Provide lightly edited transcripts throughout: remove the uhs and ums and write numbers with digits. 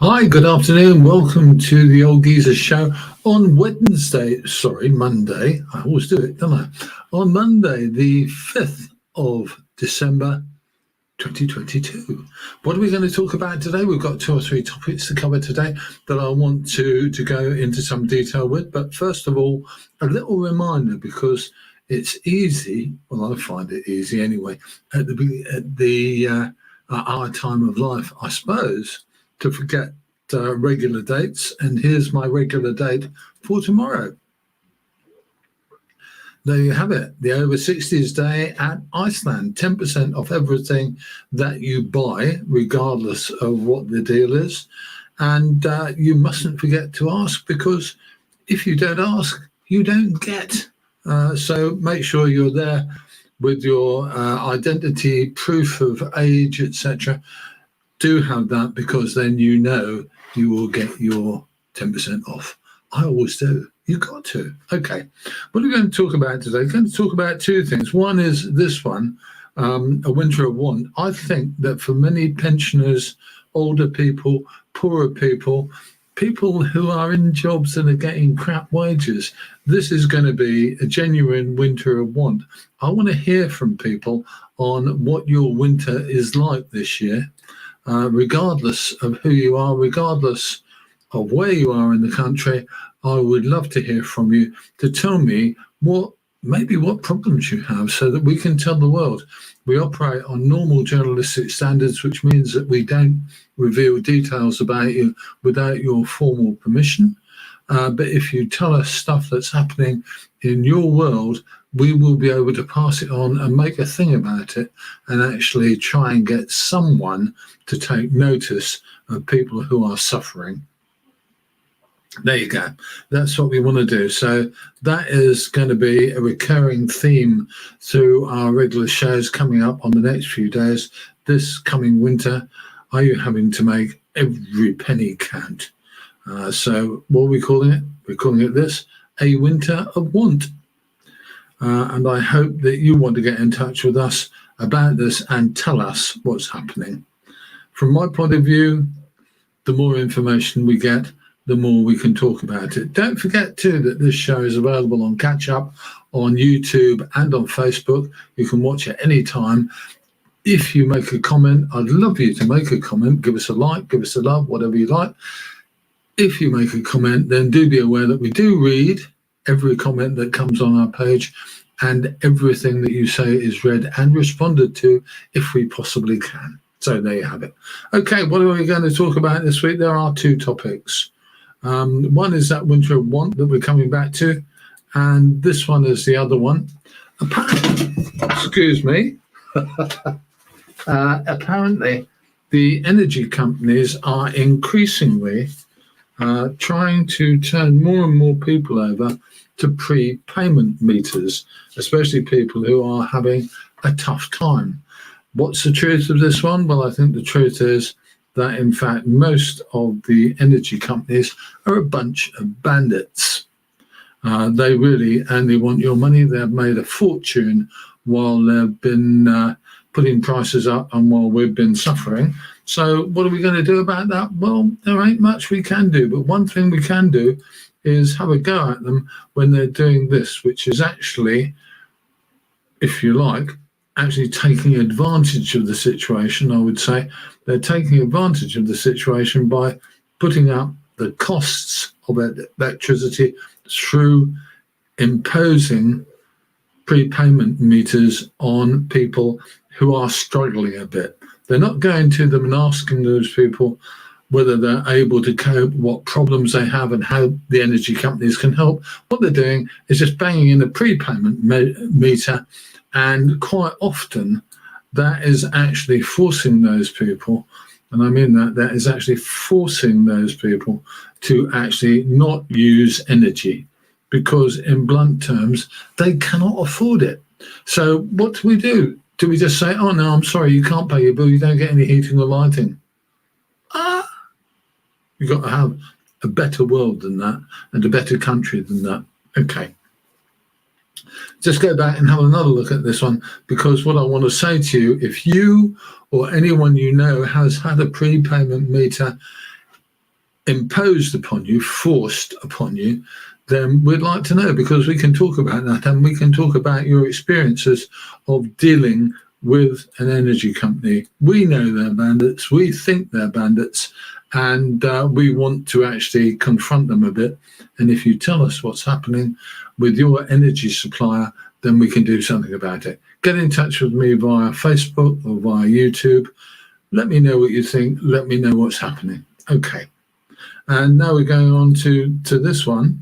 Hi, good afternoon. Welcome to the Old Geezer Show on Monday. I always do it, don't I? On Monday, the 5th of December, 2022. What are we going to talk about today? We've got two or three topics to cover today that I want to go into some detail with. But first of all, a little reminder, because it's easy, well, I find it easy anyway, at our time of life, I suppose, to forget regular dates. And here's my regular date for tomorrow. There you have it, the over 60s day at Iceland. 10% off everything that you buy, regardless of what the deal is. And you mustn't forget to ask, because if you don't ask, you don't get. So make sure you're there with your identity, proof of age, etc. Do have that, because then you know you will get your 10% off. I always do. You've got to. Okay. What are we going to talk about today? We're going to talk about two things. One is this one, a winter of want. I think that for many pensioners, older people, poorer people, people who are in jobs and are getting crap wages, this is going to be a genuine winter of want. I want to hear from people on what your winter is like this year. Regardless of who you are, regardless of where you are in the country, I would love to hear from you to tell me what problems you have, so that we can tell the world. We operate on normal journalistic standards, which means that we don't reveal details about you without your formal permission. But if you tell us stuff that's happening in your world, we will be able to pass it on and make a thing about it, and actually try and get someone to take notice of people who are suffering. There you go. That's what we want to do. So that is going to be a recurring theme through our regular shows coming up on the next few days. This coming winter, are you having to make every penny count? So what are we calling it? We're calling it this, a winter of want. And I hope that you want to get in touch with us about this and tell us what's happening. From my point of view, the more information we get, the more we can talk about it. Don't forget too that this show is available on Catch Up, on YouTube and on Facebook. You can watch it any time. If you make a comment, I'd love you to make a comment. Give us a like, give us a love, whatever you like. If you make a comment, then do be aware that we do read every comment that comes on our page, and everything that you say is read and responded to if we possibly can. So there you have it. Okay, what are we going to talk about this week? There are two topics. One is that winter of want that we're coming back to, and this one is the other one. Excuse me. Apparently, the energy companies are increasingly trying to turn more and more people over to prepayment meters, especially people who are having a tough time. What's the truth of this one? Well, I think the truth is that, in fact, most of the energy companies are a bunch of bandits. They really only want your money. They've made a fortune while they've been putting prices up and while we've been suffering. So what are we going to do about that? Well, there ain't much we can do, but one thing we can do is have a go at them when they're doing this, which is actually, if you like, actually taking advantage of the situation. I would say they're taking advantage of the situation by putting up the costs of electricity through imposing prepayment meters on people who are struggling a bit. They're not going to them and asking those people whether they're able to cope, what problems they have, and how the energy companies can help. What they're doing is just banging in a prepayment meter, and quite often that is actually forcing those people, and I mean that is actually forcing those people to actually not use energy, because in blunt terms, they cannot afford it. So what do we do? Do we just say, oh no, I'm sorry, you can't pay your bill, you don't get any heating or lighting? You've got to have a better world than that, and a better country than that. Okay. Just go back and have another look at this one, because what I want to say to you, if you or anyone you know has had a prepayment meter imposed upon you, forced upon you, then we'd like to know, because we can talk about that, and we can talk about your experiences of dealing with an energy company. We know they're bandits, we think they're bandits, and we want to actually confront them a bit. And if you tell us what's happening with your energy supplier, then we can do something about it. Get in touch with me via Facebook or via YouTube. Let me know what you think. Let me know what's happening. Okay. And now we're going on to this one,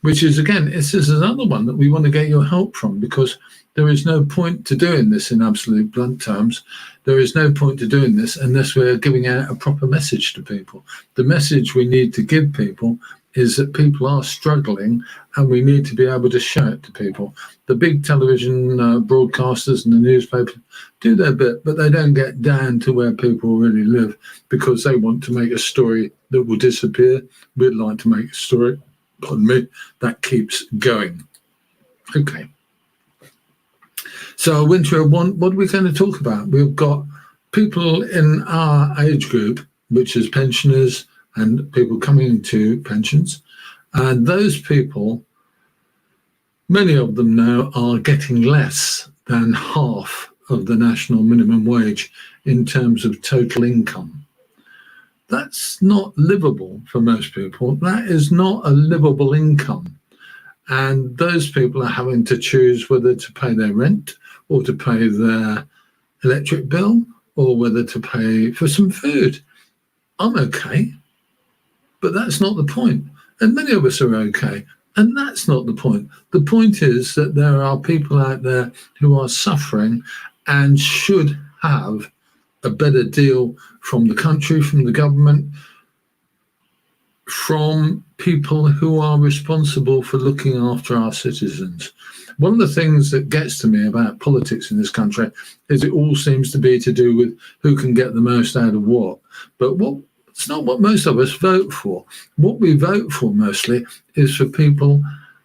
which is, again, this is another one that we want to get your help from, because there is no point to doing this in absolute blunt terms. There is no point to doing this unless we're giving out a proper message to people. The message we need to give people is that people are struggling, and we need to be able to show it to people. The big television broadcasters and the newspapers do their bit, but they don't get down to where people really live, because they want to make a story that will disappear. We'd like to make a story, pardon me, that keeps going. Okay. So Winter, what are we going to talk about? We've got people in our age group, which is pensioners and people coming to pensions. And those people, many of them now, are getting less than half of the national minimum wage in terms of total income. That's not livable for most people. That is not a livable income. And those people are having to choose whether to pay their rent or to pay their electric bill or whether to pay for some food. I'm okay, but that's not the point. And many of us are okay, and that's not the point. The point is that there are people out there who are suffering and should have a better deal from the country, from the government, from people who are responsible for looking after our citizens. One of the things that gets to me about politics in this country is it all seems to be to do with who can get the most out of what. But it's not what most of us vote for. What we vote for mostly is for people,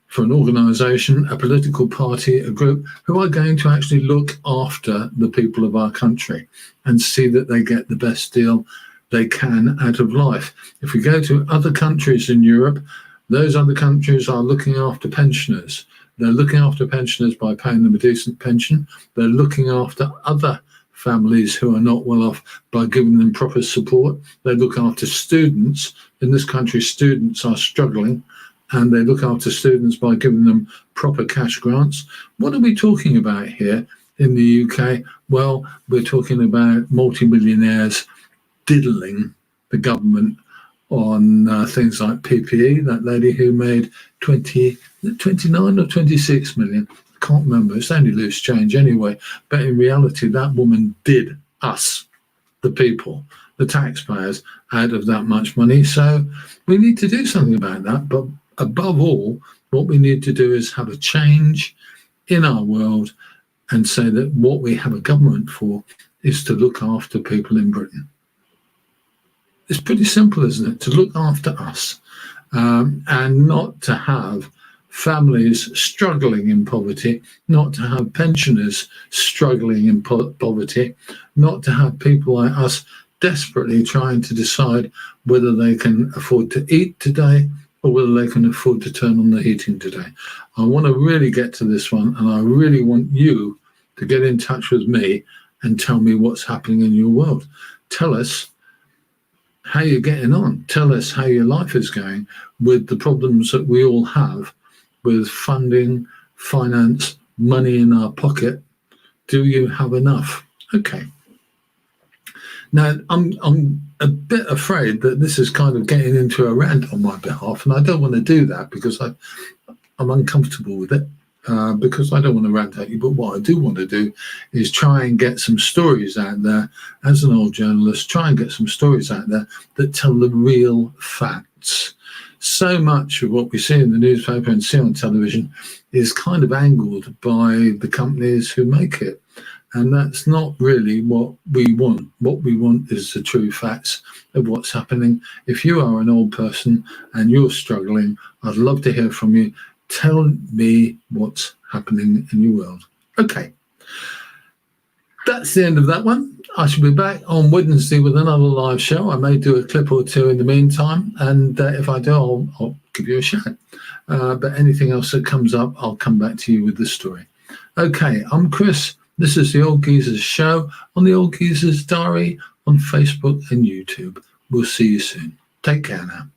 for an organisation, a political party, a group, who are going to actually look after the people of our country and see that they get the best deal they can out of life. If we go to other countries in Europe, those other countries are looking after pensioners. They're looking after pensioners by paying them a decent pension. They're looking after other families who are not well off by giving them proper support. They look after students. In this country, students are struggling, and they look after students by giving them proper cash grants. What are we talking about here in the UK? Well, we're talking about multimillionaires diddling the government on things like PPE. That lady who made 29 or 26 million, I can't remember, it's only loose change anyway, but in reality that woman did us, the people, the taxpayers, out of that much money. So we need to do something about that. But above all, what we need to do is have a change in our world and say that what we have a government for is to look after people in Britain. It's pretty simple, isn't it? To look after us and not to have families struggling in poverty, not to have pensioners struggling in poverty, not to have people like us desperately trying to decide whether they can afford to eat today or whether they can afford to turn on the heating today. I want to really get to this one, and I really want you to get in touch with me and tell me what's happening in your world. Tell us how you're getting on. Tell us how your life is going with the problems that we all have with funding, finance, money in our pocket. Do you have enough? Okay. Now, I'm a bit afraid that this is kind of getting into a rant on my behalf, and I don't want to do that because I'm uncomfortable with it, because I don't want to rant at you. But what I do want to do is try and get some stories out there as an old journalist, try and get some stories out there that tell the real facts. So much of what we see in the newspaper and see on television is kind of angled by the companies who make it. And that's not really what we want. What we want is the true facts of what's happening. If you are an old person and you're struggling, I'd love to hear from you. Tell me what's happening in your world. Okay. that's the end of that one. I shall be back on Wednesday with another live show. I may do a clip or two in the meantime, and if I do, I'll give you a shout. But anything else that comes up, I'll come back to you with the story. Okay, I'm Chris. This is the Old Geezers Show on the Old Geezers Diary on Facebook and YouTube. We'll see you soon. Take care now.